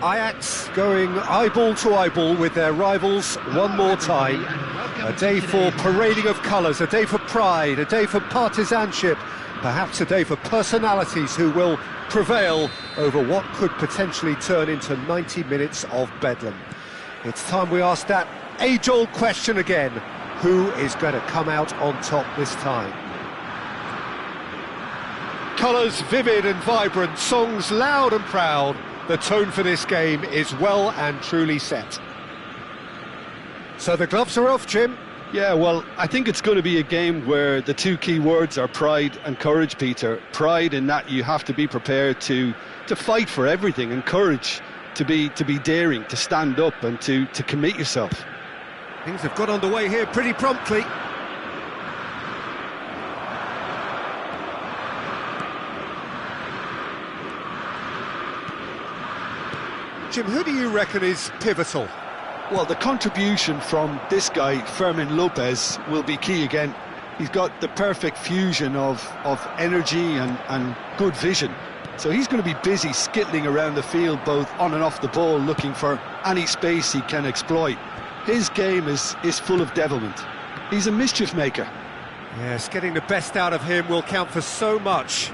Ajax going eyeball to eyeball with their rivals one more time. A day for parading of colours, a day for pride, a day for partisanship, perhaps a day for personalities who will prevail over what could potentially turn into 90 minutes of bedlam. It's time we ask that age-old question again: who is going to come out on top this time? Colours vivid and vibrant, songs loud and proud. The tone for this game is well and truly set. So the gloves are off, Jim. Yeah, well, I think it's going to be a game where the two key words are pride and courage, Peter. Pride in that you have to be prepared to fight for everything, and courage to be daring, to stand up and to commit yourself. Things have got underway here pretty promptly. Jim, who do you reckon is pivotal? Well, the contribution from this guy, Fermin Lopez, will be key again. He's got the perfect fusion of energy and good vision. So he's going to be busy skittling around the field, both on and off the ball, looking for any space he can exploit. His game is full of devilment. He's a mischief maker. Yes, getting the best out of him will count for so much.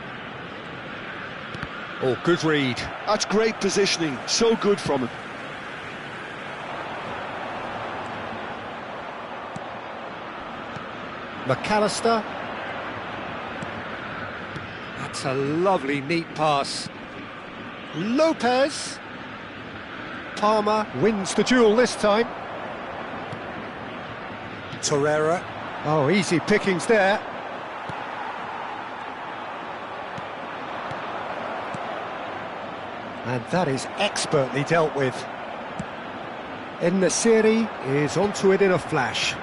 Oh, good read. That's great positioning, so good from him. McAllister. That's a lovely, neat pass. Lopez. Palmer wins the duel this time. Torreira. Oh, easy pickings there. And that is expertly dealt with. En-Nesyri is onto it in a flash.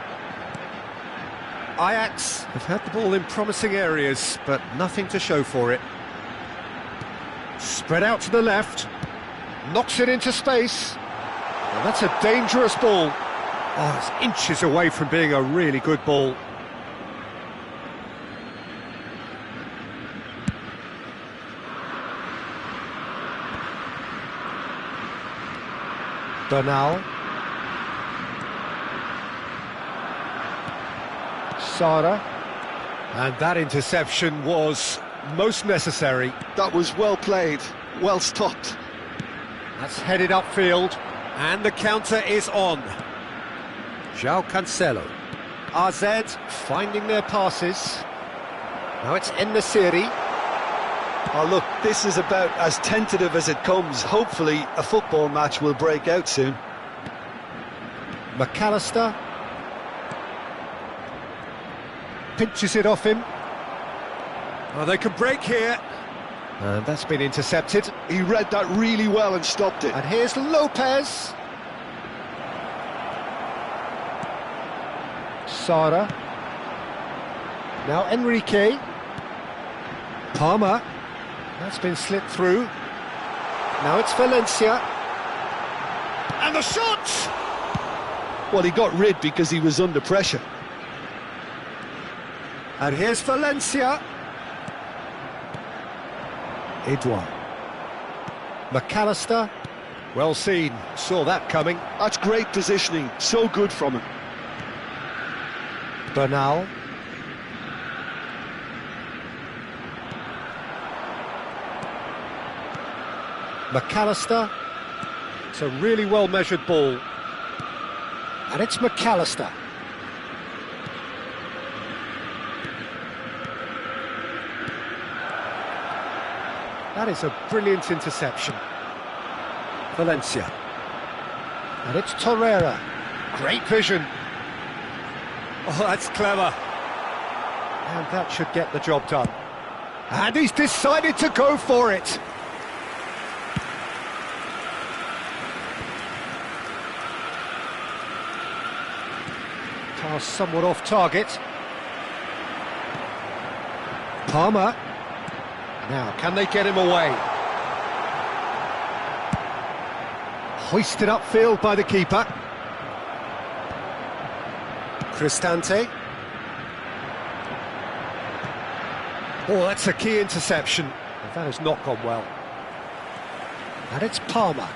Ajax have had the ball in promising areas, but nothing to show for it. Spread out to the left. Knocks it into space. And that's a dangerous ball. Oh, it's inches away from being a really good ball. Bernal. Sara. And that interception was most necessary. That was well played, well stopped. That's headed upfield, and the counter is on. João Cancelo. AZ finding their passes. Now it's En-Nesyri. Oh, look, this is about as tentative as it comes. Hopefully a football match will break out soon. McAllister. Pinches it off him. Oh, they could break here. And that's been intercepted. He read that really well and stopped it. And here's Lopez. Sara. Now Enrique. Palmer. That's been slipped through. Now it's Valencia. And the shot! Well, he got rid because he was under pressure. And here's Valencia. Edouard. McAllister. Well seen. Saw that coming. That's great positioning. So good from him. Bernal. McAllister. It's a really well-measured ball. And it's McAllister. That is a brilliant interception. Valencia. And it's Torreira. Great vision. Oh, that's clever. And that should get the job done. And he's decided to go for it. Pass somewhat off target. Palmer. Now, can they get him away? Hoisted upfield by the keeper. Cristante. Oh, that's a key interception. And that has not gone well. And it's Palmer.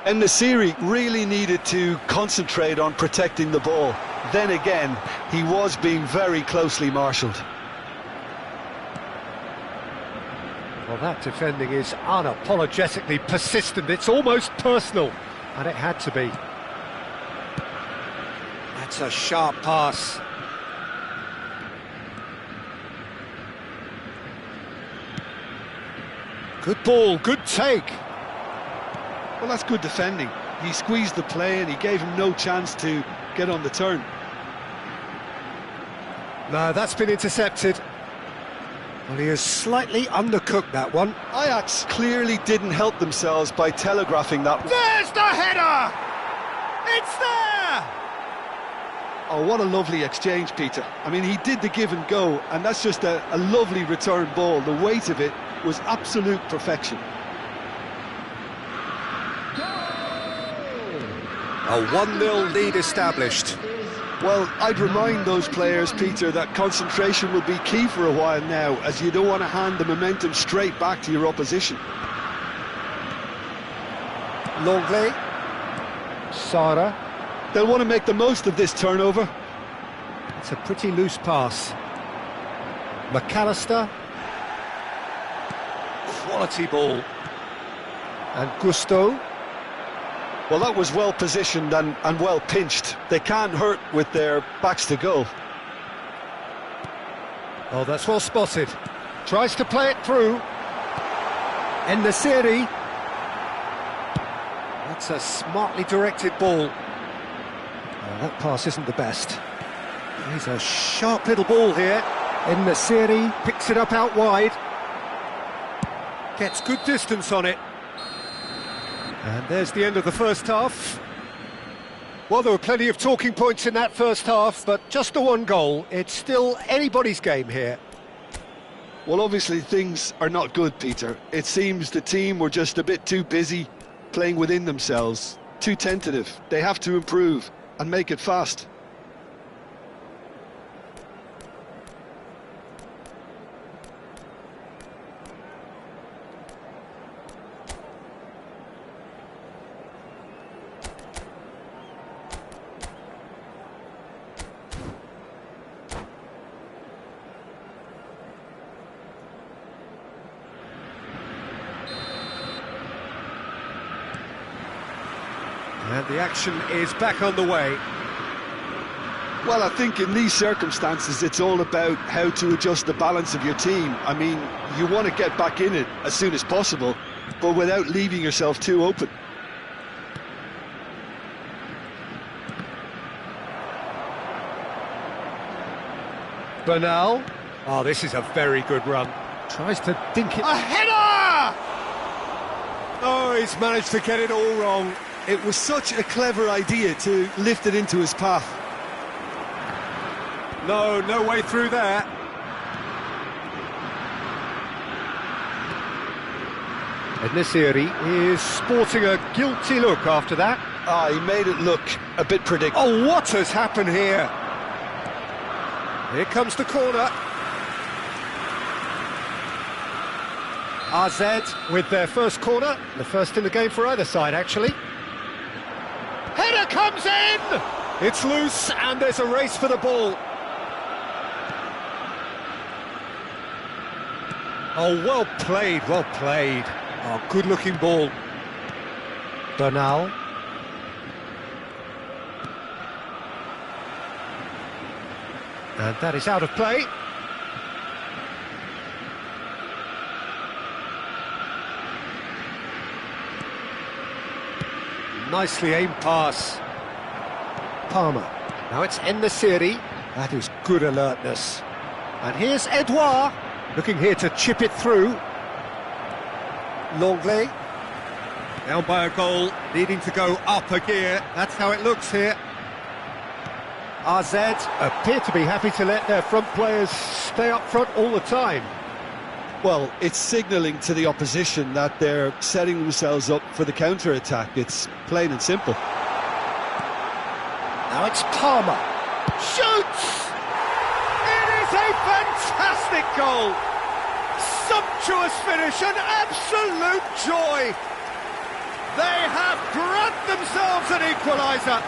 And Nasiri really needed to concentrate on protecting the ball. Then again, he was being very closely marshalled. Well, that defending is unapologetically persistent. It's almost personal, and it had to be. That's a sharp pass. Good ball, good take. Well, that's good defending. He squeezed the play and he gave him no chance to get on the turn. No, that's been intercepted. Well, he has slightly undercooked that one. Ajax clearly didn't help themselves by telegraphing that. There's the header! It's there! Oh, what a lovely exchange, Peter. I mean, he did the give and go, and that's just a lovely return ball. The weight of it was absolute perfection. A 1-0 lead established. Well, I'd remind those players, Peter, that concentration will be key for a while now, as you don't want to hand the momentum straight back to your opposition. Longley. Sara. They'll want to make the most of this turnover. It's a pretty loose pass. McAllister. Quality ball. And Gusto. Well, that was well positioned and well pinched. They can't hurt with their backs to goal. Oh, that's well spotted. Tries to play it through. En-Nesyri. That's a smartly directed ball. Oh, that pass isn't the best. He's a sharp little ball here. En-Nesyri picks it up out wide. Gets good distance on it. And there's the end of the first half. Well, there were plenty of talking points in that first half, but just the one goal. It's still anybody's game here. Well, obviously things are not good, Peter. It seems the team were just a bit too busy playing within themselves, too tentative. They have to improve and make it fast. And the action is back on the way. Well, I think in these circumstances, it's all about how to adjust the balance of your team. I mean, you want to get back in it as soon as possible, but without leaving yourself too open. Bernal. Oh, this is a very good run. Tries to dink it. A header! Oh, he's managed to get it all wrong. It was such a clever idea to lift it into his path. No way through there. En-Nesyri is sporting a guilty look after that. Ah, he made it look a bit predictable. Oh, what has happened here? Here comes the corner. AZ with their first corner, the first in the game for either side, actually. Header comes in! It's loose, and there's a race for the ball. Oh, well played, well played. Oh, good-looking ball. Bernal. And that is out of play. Nicely aimed pass. Palmer. Now it's En-Nesyri. That is good alertness. And here's Edouard, looking here to chip it through. Longley. Down by a goal, needing to go up a gear. That's how it looks here. RZ appear to be happy to let their front players stay up front all the time. Well, it's signalling to the opposition that they're setting themselves up for the counter-attack. It's plain and simple. Now it's Palmer. Shoots! It is a fantastic goal! Sumptuous finish, an absolute joy! They have grabbed themselves an equaliser.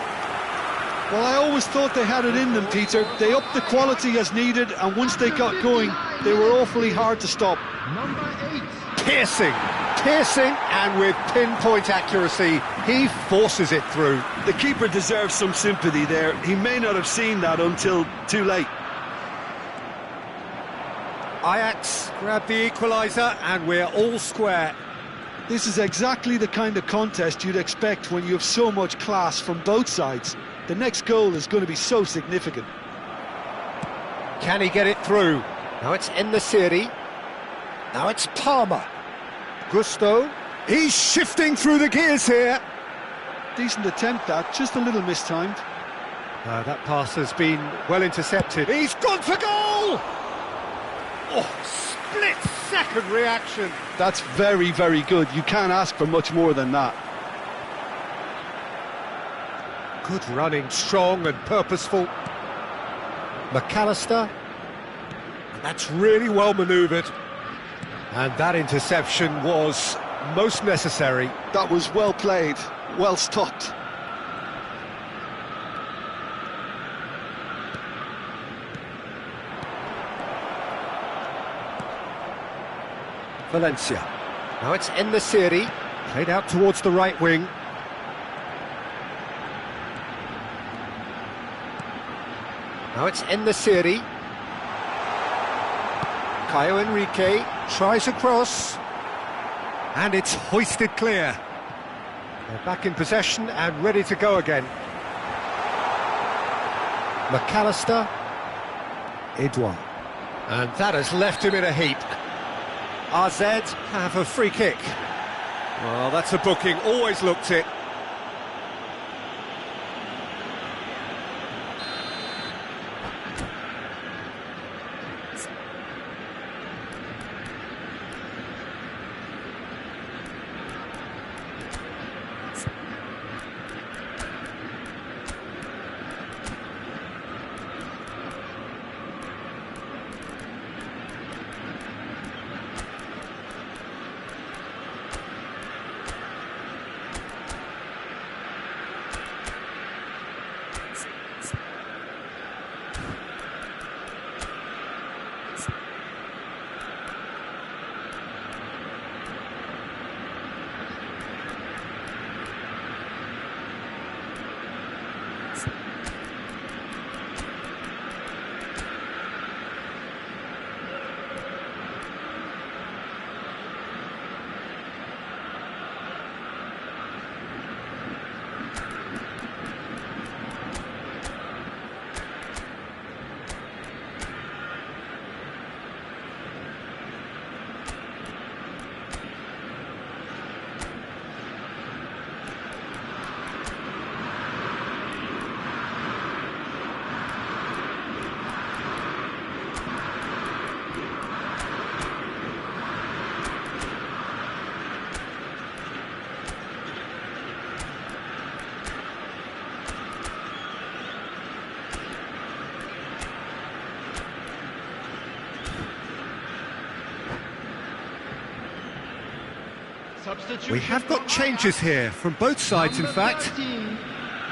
Well, I always thought they had it in them, Peter. They upped the quality as needed, and once they got going, they were awfully hard to stop. Number 8. Piercing, and with pinpoint accuracy, he forces it through. The keeper deserves some sympathy there. He may not have seen that until too late. Ajax grab the equaliser, and we're all square. This is exactly the kind of contest you'd expect when you have so much class from both sides. The next goal is going to be so significant. Can he get it through? Now it's En-Nesyri. Now it's Palmer. Gusto. He's shifting through the gears here. Decent attempt, that, just a little mistimed. That pass has been well intercepted. He's gone for goal! Oh, split-second reaction. That's very, very good. You can't ask for much more than that. Good running, strong and purposeful. McAllister. That's really well manoeuvred. And that interception was most necessary. That was well played, well stopped. Valencia. Now it's En-Nesyri. Played out towards the right wing. Now it's En-Nesyri. Caio Henrique tries across. And it's hoisted clear. They're back in possession and ready to go again. McAllister. Edouard. And that has left him in a heap. RZ have a free kick. Well, that's a booking, always looked it. We have got changes here from both sides, in fact. 13,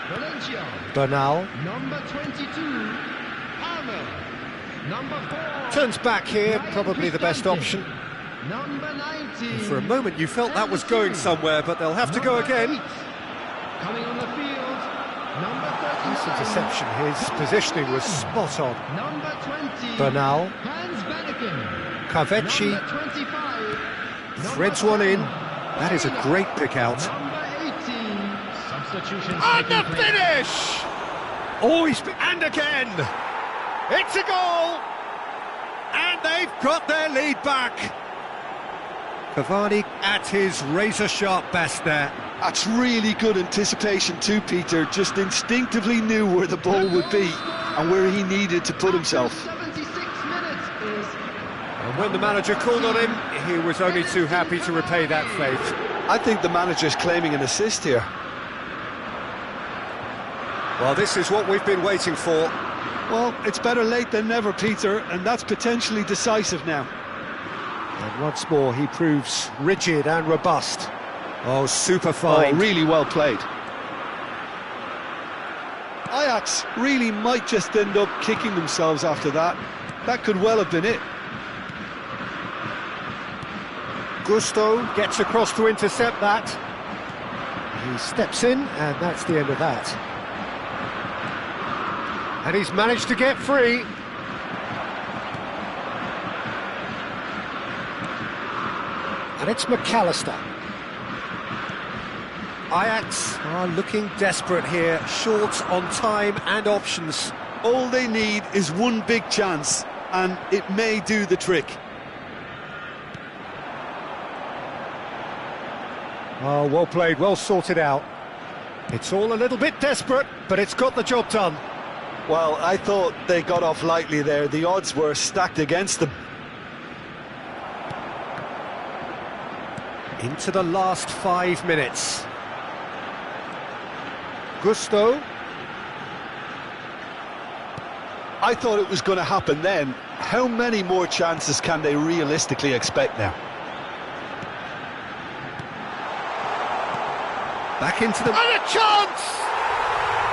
Valencia. Bernal Number 22, Palmer. Number 4. turns back here, probably the best option. Number 19. For a moment you felt that was going somewhere, but they'll have to go again. 8. Coming on the field, number 39. Nice interception, his positioning was spot on. Number 20. Bernal. Hans Vanaken. Kavecci Number 25. threads one in. That is a great pick out. Number 18. substitutions And the taking place. finish! Oh, and again! It's a goal! And they've got their lead back. Cavani at his razor-sharp best there. That's really good anticipation too, Peter. Just instinctively knew where the ball would be and where he needed to put himself. 76 minutes is... And when the manager called on him, he was only too happy to repay that favour. I think the manager's claiming an assist here. Well, this is what we've been waiting for. Well, it's better late than never, Peter, and that's potentially decisive now. And once more, he proves rigid and robust. Oh, super fine. Oh, really well played. Ajax really might just end up kicking themselves after that. That could well have been it. Gusto gets across to intercept that. He steps in, and that's the end of that. And he's managed to get free. And it's McAllister. Ajax are looking desperate here, short on time and options. All they need is one big chance, and it may do the trick. Oh, well played, well sorted out. It's all a little bit desperate, but it's got the job done. Well, I thought they got off lightly there. The odds were stacked against them. Into the last 5 minutes. Gusto. I thought it was going to happen then. How many more chances can they realistically expect now? Back into the... And a chance!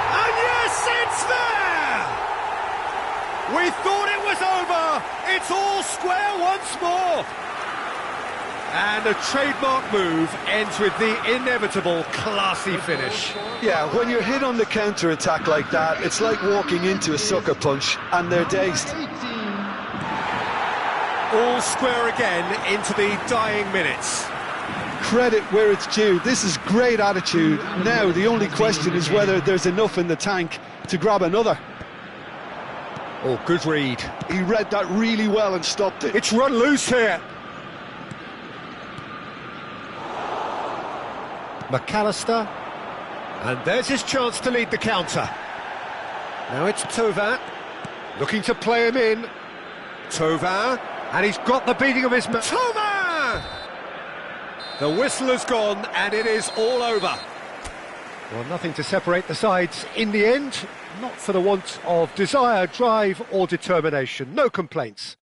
And yes, it's there! We thought it was over! It's all square once more! And a trademark move ends with the inevitable classy finish. Yeah, when you're hit on the counter-attack like that, it's like walking into a sucker punch, and they're dazed. All square again into the dying minutes. Credit where it's due. This is great attitude. Now, the only question is whether there's enough in the tank to grab another. Oh, good read. He read that really well and stopped it. It's run loose here. McAllister, and there's his chance to lead the counter. Now it's Thauvin, looking to play him in. Thauvin, and he's got the beating of his man. Thauvin! The whistle has gone, and it is all over. Well, nothing to separate the sides in the end, not for the want of desire, drive or determination. No complaints.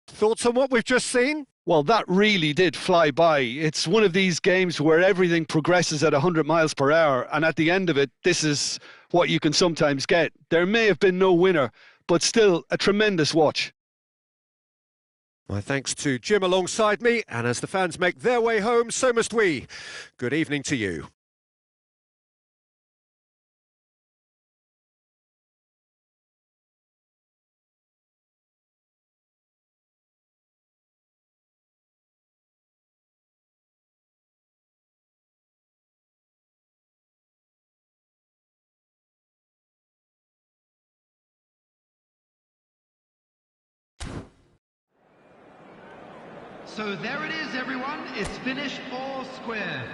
Thoughts on what we've just seen? Well, that really did fly by. It's one of these games where everything progresses at 100 miles per hour, and at the end of it, this is what you can sometimes get. There may have been no winner, but still a tremendous watch. My thanks to Jim alongside me, and as the fans make their way home, so must we. Good evening to you. So there it is, everyone. It's finished all square.